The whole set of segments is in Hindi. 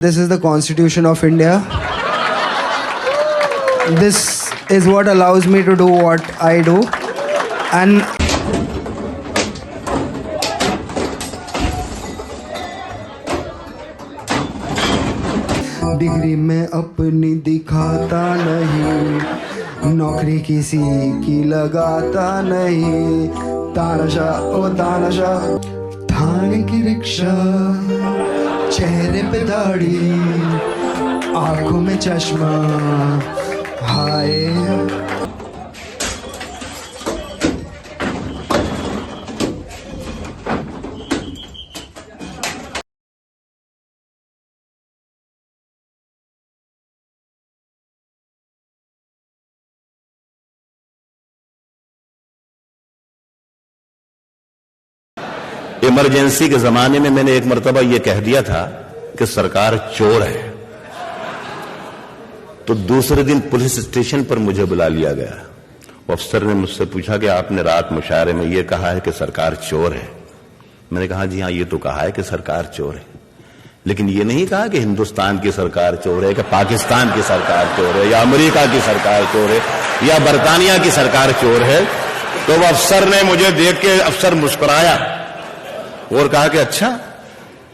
This is the Constitution of India. This is what allows me to do what I do. And degree में अपनी दिखाता नहीं, नौकरी किसी की लगाता नहीं। तानाशाह ओ तानाशाह, थाने की रिक्शा, चेहरे पे दाढ़ी, आंखों में चश्मा, हाय। इमरजेंसी के जमाने में मैंने एक मर्तबा यह कह दिया था कि सरकार चोर है, तो दूसरे दिन पुलिस स्टेशन पर मुझे बुला लिया गया। अफसर ने मुझसे पूछा कि आपने रात मुशायरे में यह कहा है कि सरकार चोर है। मैंने कहा जी हां, ये तो कहा है कि सरकार चोर है, लेकिन ये नहीं कहा कि हिंदुस्तान की सरकार चोर है, कि पाकिस्तान की सरकार चोर है, या अमेरिका की सरकार चोर है, या बरतानिया की सरकार चोर है। तो वह अफसर ने मुझे देख के अफसर मुस्कुराया और कहा कि अच्छा,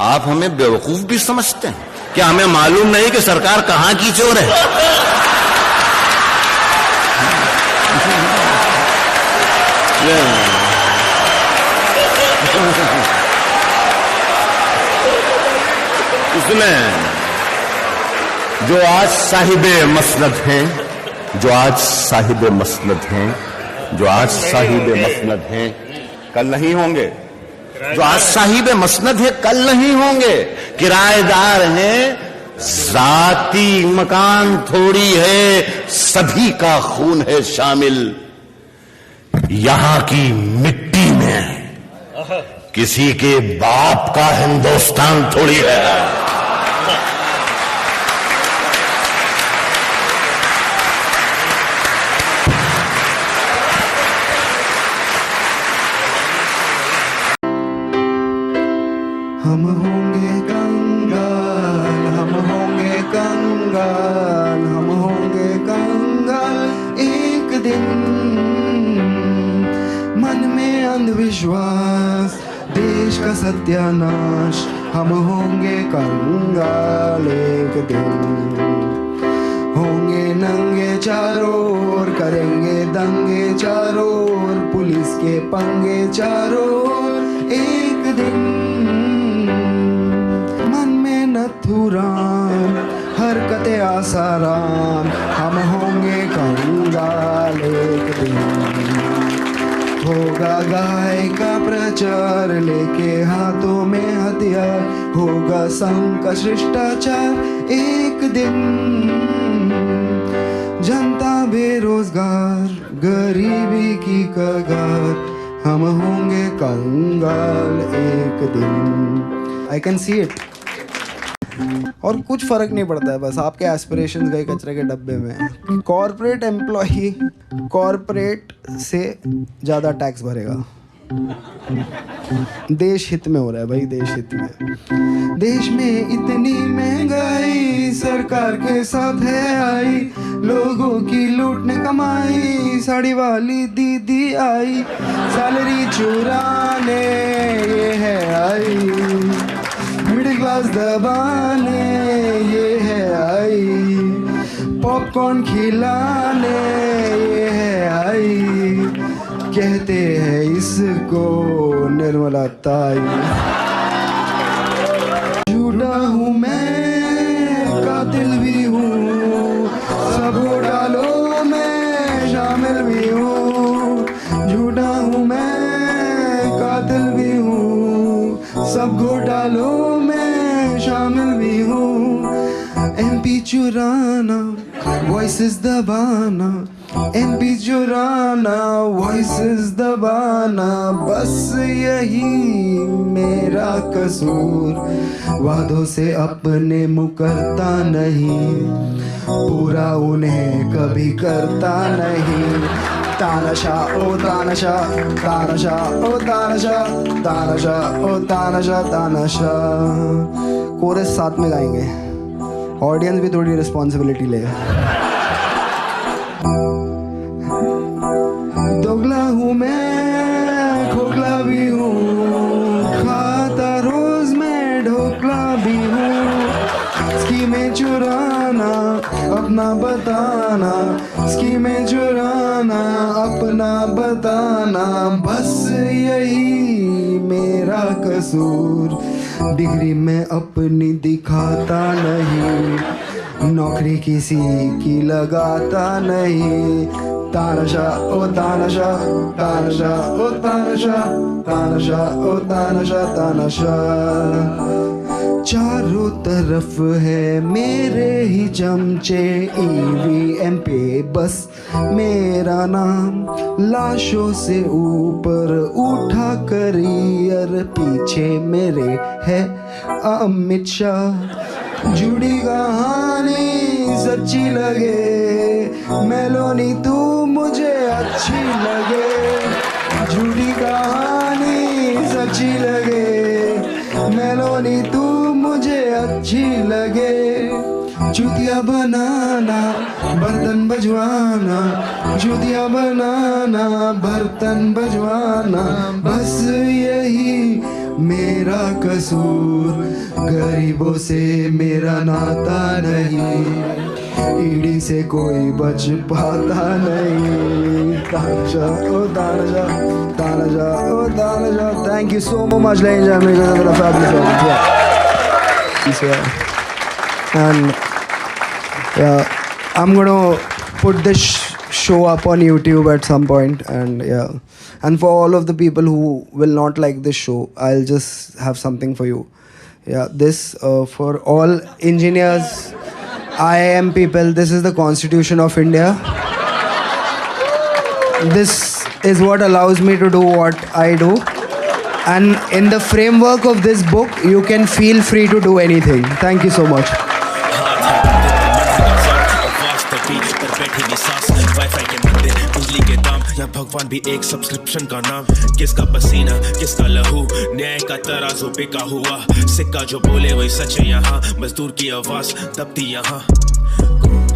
आप हमें बेवकूफ भी समझते हैं क्या? हमें मालूम नहीं कि सरकार कहां की चोर है? इसमें जो आज साहिबे मसनद हैं, जो आज साहिबे मसनद हैं, जो आज साहिबे मसनद हैं, कल नहीं होंगे। जो आज साहिब मसनद है, कल नहीं होंगे। किराएदार हैं, जाती मकान थोड़ी है, सभी का खून है शामिल। यहां की मिट्टी में किसी के बाप का हिंदुस्तान थोड़ी है। हम होंगे कंगाल, हम होंगे कंगाल, हम होंगे कंगाल एक दिन। मन में अंधविश्वास, देश का सत्यानाश, हम होंगे कंगाल एक दिन। होंगे नंगे चारों ओर, करेंगे दंगे चारों ओर, पुलिस के पंगे चारों ओर एक दिन। नथुराम, हरकते आसाराम, हम होंगे कंगाल एक दिन। होगा गाय का प्रचार, लेके हाथों में हथियार, होगा संघ का शिष्टाचार एक दिन। जनता बेरोजगार, गरीबी की कगार, हम होंगे कंगाल एक दिन। I can see it. और कुछ फर्क नहीं पड़ता है, बस आपके एस्पिरेशंस गए कचरे के डब्बे में। कॉर्पोरेट एम्प्लॉई कॉर्पोरेट से ज़्यादा टैक्स भरेगा। देश हित में हो रहा है भाई, देश हित में। देश में इतनी महंगाई, सरकार के साथ है आई, लोगों की लूटने कमाई, साड़ी वाली दीदी आई, सैलरी चुराने ये है आई, मिडिल क्लास दबाने ये है आई, पॉपकॉर्न खिलाने ये है आई, कहते हैं इसको निर्मला ताई। झूठा हूँ मैं, कातिल भी हूँ, सब घोटालों में शामिल भी हूँ। झूठा हूँ मैं, कातिल भी हूँ, सब घोटालों में शामिल भी हूँ। एमपी चुराना, वॉइसेस दबाना, एमपी चुराना, वॉइसेस दबाना, बस यही मेरा कसूर। वादों से अपने मुकरता नहीं, पूरा उन्हें कभी करता नहीं। तानाशाह ओ तानाशाह, तानाशाह ओ तानाशाह, तानाशाह ओ तानाशाह, तानाशाह। कोरस साथ में गाएंगे। ऑडियंस भी थोड़ी रिस्पॉन्सिबिलिटी ले। दोगला हूँ मैं, खोखला भी हूँ, खाता रोज मैं ढोकला भी हूँ। स्कीमें चुराना अपना बताना, स्कीमें चुराना अपना बताना, बस यही मेरा कसूर। डिग्री में अपनी दिखाता नहीं, नौकरी किसी की लगाता नहीं। तानाशा ओ तानाशा, तानाशा ओ तानाशा, तानाशा ओ तानाशा, तानाशा। चारों तरफ है मेरे ही चमचे, EVM पे बस मेरा नाम। लाशों से ऊपर उठा करियर, पीछे मेरे है अमित शाह। जुड़ी कहानी सच्ची लगे, मेलोनी तू मुझे अच्छी लगे। जुड़ी कहानी सच्ची लगे, मेलोनी तू मुझे अच्छी लगे। चुतिया बनाना बर्तन बजवाना, चुतिया बनाना बर्तन बजवाना, बस यही मेरा कसूर। गरीबों से मेरा नाता नहीं, ईडी से कोई बच पाता नहीं। तानाशा ओ तानाशा, तानाशा ओ तानाशा। Thank you so much, ladies and gentlemen. It's a fabulous song. And I'm gonna put this show up on YouTube at some point, and and for all of the people who will not like this show, I'll just have something for you. This for all engineers, IIM people, this is the Constitution of India. This is what allows me to do what I do, and in the framework of this book you can feel free to do anything. Thank you so much. या भगवान भी एक सब्सक्रिप्शन का नाम। किसका पसीना किसका लहू, न्याय का तराजू बिका हुआ। सिक्का जो बोले वही सच है यहाँ, मजदूर की आवाज दबती यहाँ।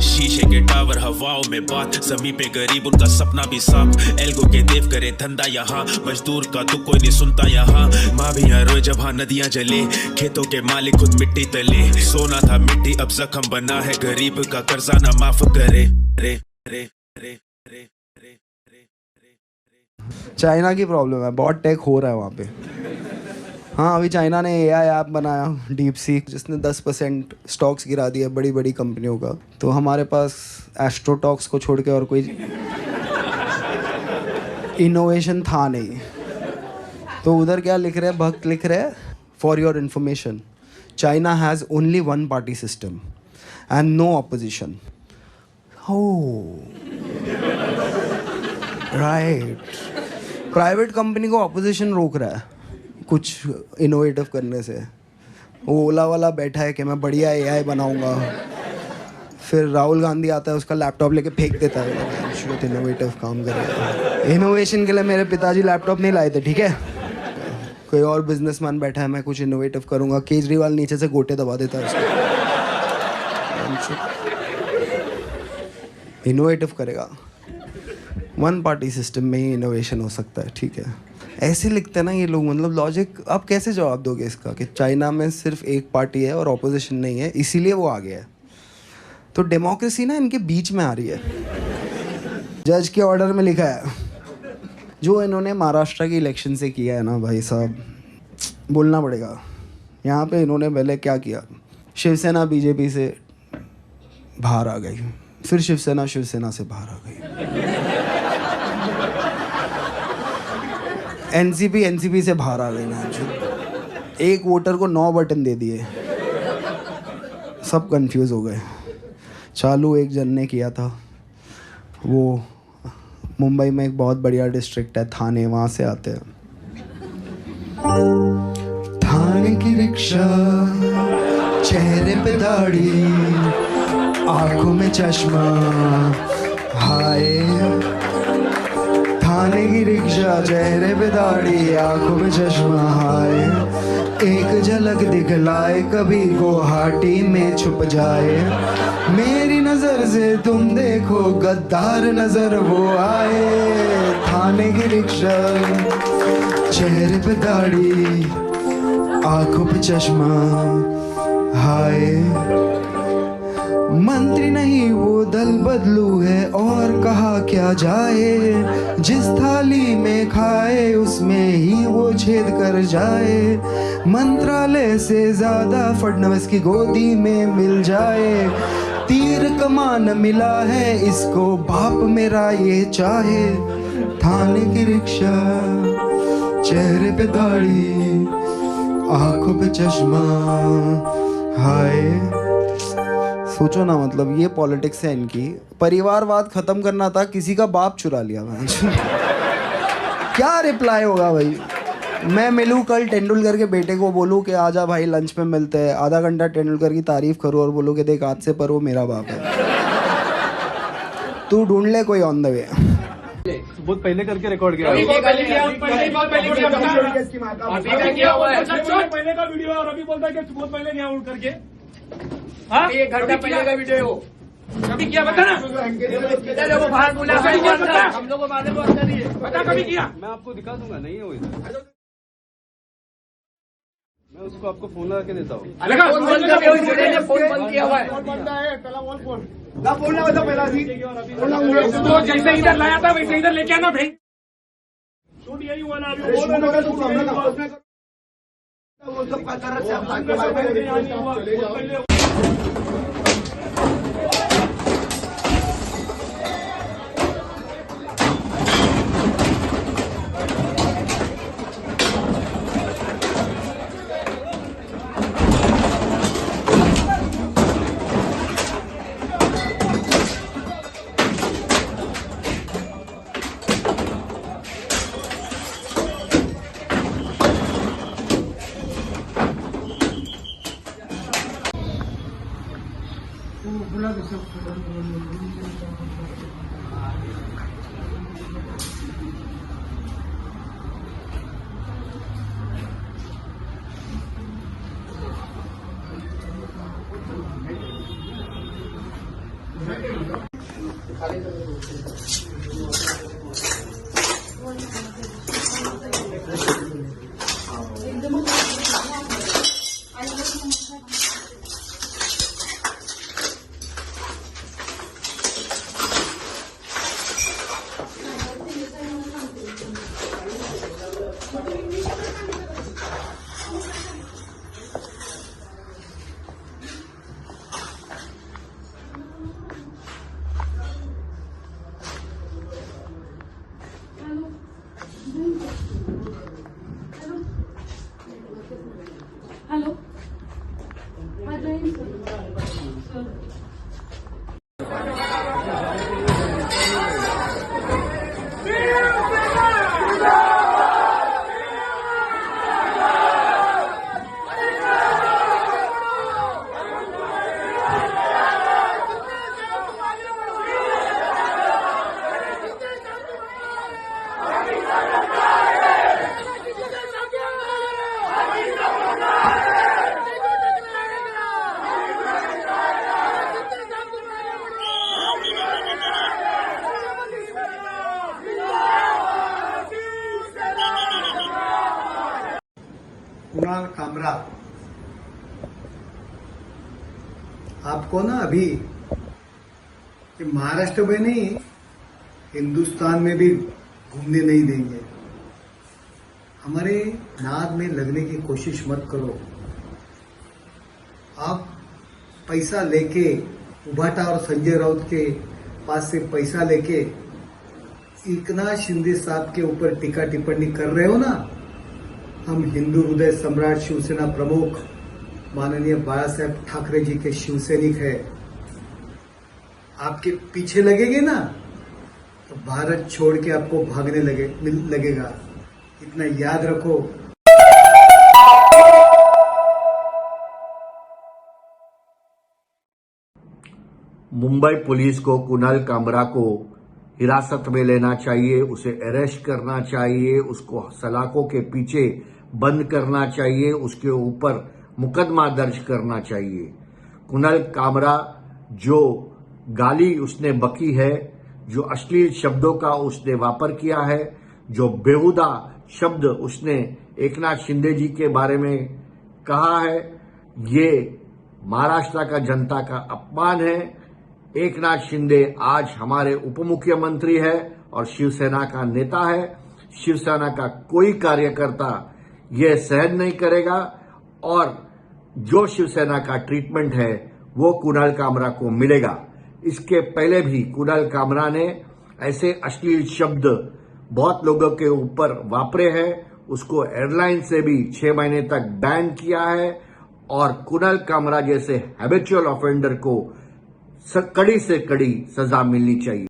शीशे के टावर हवाओं में बात, जमीन पे गरीब उनका सपना भी साफ। एल्गो के देव करे धंधा यहाँ, मजदूर का तो कोई नहीं सुनता यहाँ। माँ भी यहाँ रोए जब हाँ नदियाँ जले, खेतों के मालिक खुद मिट्टी तले। सोना था मिट्टी अब जख्म बना है, गरीब का कर्जा ना माफ करे। रे रे रे रे रे रे। चाइना की प्रॉब्लम है, बहुत टेक हो रहा है वहाँ पे। हाँ, अभी चाइना ने AI ऐप बनाया DeepSeek, जिसने 10% स्टॉक्स गिरा दिए बड़ी बड़ी कंपनियों का। तो हमारे पास एस्ट्रोटॉक्स को छोड़ के और कोई इनोवेशन था नहीं। तो उधर क्या लिख रहे हैं, भक्त लिख रहे हैं, for your information, China has only one party system and no opposition. Right, private company को ऑपोजिशन रोक रहा है कुछ इनोवेटिव करने से। वो ओला वाला बैठा है कि मैं बढ़िया AI बनाऊंगा, फिर राहुल गांधी आता है उसका लैपटॉप लेके फेंक देता है। शुद्ध इनोवेटिव काम करेगा। इनोवेशन के लिए मेरे पिताजी लैपटॉप नहीं लाए थे, ठीक है। कोई और बिजनेसमैन बैठा है, मैं कुछ इनोवेटिव करूंगा, केजरीवाल नीचे से गोटे दबा देता है उसको। इनोवेटिव करेगा, वन पार्टी सिस्टम में ही इनोवेशन हो सकता है, ठीक है। ऐसे लिखते हैं ना ये लोग, मतलब लॉजिक आप कैसे जवाब दोगे इसका कि चाइना में सिर्फ एक पार्टी है और ऑपोजिशन नहीं है, इसीलिए वो आ गया है। तो डेमोक्रेसी ना इनके बीच में आ रही है। जज के ऑर्डर में लिखा है, जो इन्होंने महाराष्ट्र की इलेक्शन से किया है ना भाई साहब, बोलना पड़ेगा। यहाँ पे इन्होंने पहले क्या किया, शिवसेना बीजेपी से बाहर आ गई, फिर शिवसेना से बाहर आ गई, एनसीपी से बाहर आ गई ना। एक वोटर को 9 बटन दे दिए, सब कंफ्यूज हो गए। चालू एक जन ने किया था, वो मुंबई में एक बहुत बढ़िया डिस्ट्रिक्ट है थाने, वहाँ से आते हैं। थाने की रिक्शा, चेहरे पे दाढ़ी, आंखों में चश्मा, हाय। थाने की रिक्शा, चेहरे पे दाढ़ी, आंखों में चश्मा, हाय। एक झलक दिखलाए, कभी गुवाहाटी में छुप जाए। मेरी नजर से तुम देखो, गद्दार नजर वो आए। थाने की रिक्शा, चेहरे पे दाढ़ी, आंखों पे चश्मा, हाय। मंत्री नहीं वो दल बदलू है, और कहा क्या जाए। जिस थाली में खाए उसमें ही वो छेद कर जाए। मंत्रालय से ज्यादा फडणवीस की गोदी में मिल जाए। तीर कमान मिला है इसको, बाप मेरा ये चाहे। थाने की रिक्शा, चेहरे पे दाढ़ी, आंखों पे चश्मा, हाय। सोचो ना, मतलब ये पॉलिटिक्स है इनकी। परिवारवाद खत्म करना था, किसी का बाप चुरा लिया मैं। क्या रिप्लाई होगा भाई? मैं मिलूं कल तेंदुलकर के बेटे को, बोलूं कि आजा भाई लंच पे मिलते हैं, आधा घंटा तेंदुलकर की तारीफ करूं और बोलूं कि देख आज से पर वो मेरा बाप है। तू ढूंढ ले कोई ऑन द वे। बहुत पहले करके रिकॉर्ड किया पहले का वीडियो और अभी बोलता है कि बहुत पहले गया उड़ करके। एक घंटा पहले का वीडियो कभी किया बता ना। वो बाहर बोला हम लोग को मालूम है, बता कभी किया। मैं आपको दिखा दूंगा, नहीं है वो इधर। मैं उसको आपको फोन लगा के देता हूँ। फोन बंद किया हुआ है, फोन तो जैसे इधर लाया था वैसे इधर लेके आना भाई। शूट यही हुआ ना अभी। हेलो, आ जाइए सर। कुणाल कामरा, आपको ना अभी कि महाराष्ट्र में नहीं हिंदुस्तान में भी घूमने नहीं देंगे। हमारे नाद में लगने की कोशिश मत करो। आप पैसा लेके उभाटा और संजय राउत के पास से पैसा लेके एकनाथ शिंदे साहब के ऊपर टीका टिप्पणी कर रहे हो ना। हम हिंदू हृदय सम्राट शिवसेना प्रमुख माननीय बाला साहेब ठाकरे जी के शिवसैनिक है। आपके पीछे लगेंगे ना तो भारत छोड़ के आपको भागने लगेगा। इतना याद रखो। मुंबई पुलिस को कुणाल कामरा को हिरासत में लेना चाहिए, उसे अरेस्ट करना चाहिए, उसको सलाखों के पीछे बंद करना चाहिए, उसके ऊपर मुकदमा दर्ज करना चाहिए। कुणाल कामरा जो गाली उसने बकी है, जो अश्लील शब्दों का उसने वापर किया है, जो बेहुदा शब्द उसने एकनाथ शिंदे जी के बारे में कहा है, ये महाराष्ट्र का जनता का अपमान है। एकनाथ शिंदे आज हमारे उप मुख्यमंत्री है और शिवसेना का नेता है। शिवसेना का कोई कार्यकर्ता यह सहन नहीं करेगा और जो शिवसेना का ट्रीटमेंट है वो कुणाल कामरा को मिलेगा। इसके पहले भी कुणाल कामरा ने ऐसे अश्लील शब्द बहुत लोगों के ऊपर वापरे हैं। उसको एयरलाइन से भी 6 महीने तक बैन किया है और कुणाल कामरा जैसे हैबिचुअल ऑफेंडर को कड़ी से कड़ी सजा मिलनी चाहिए।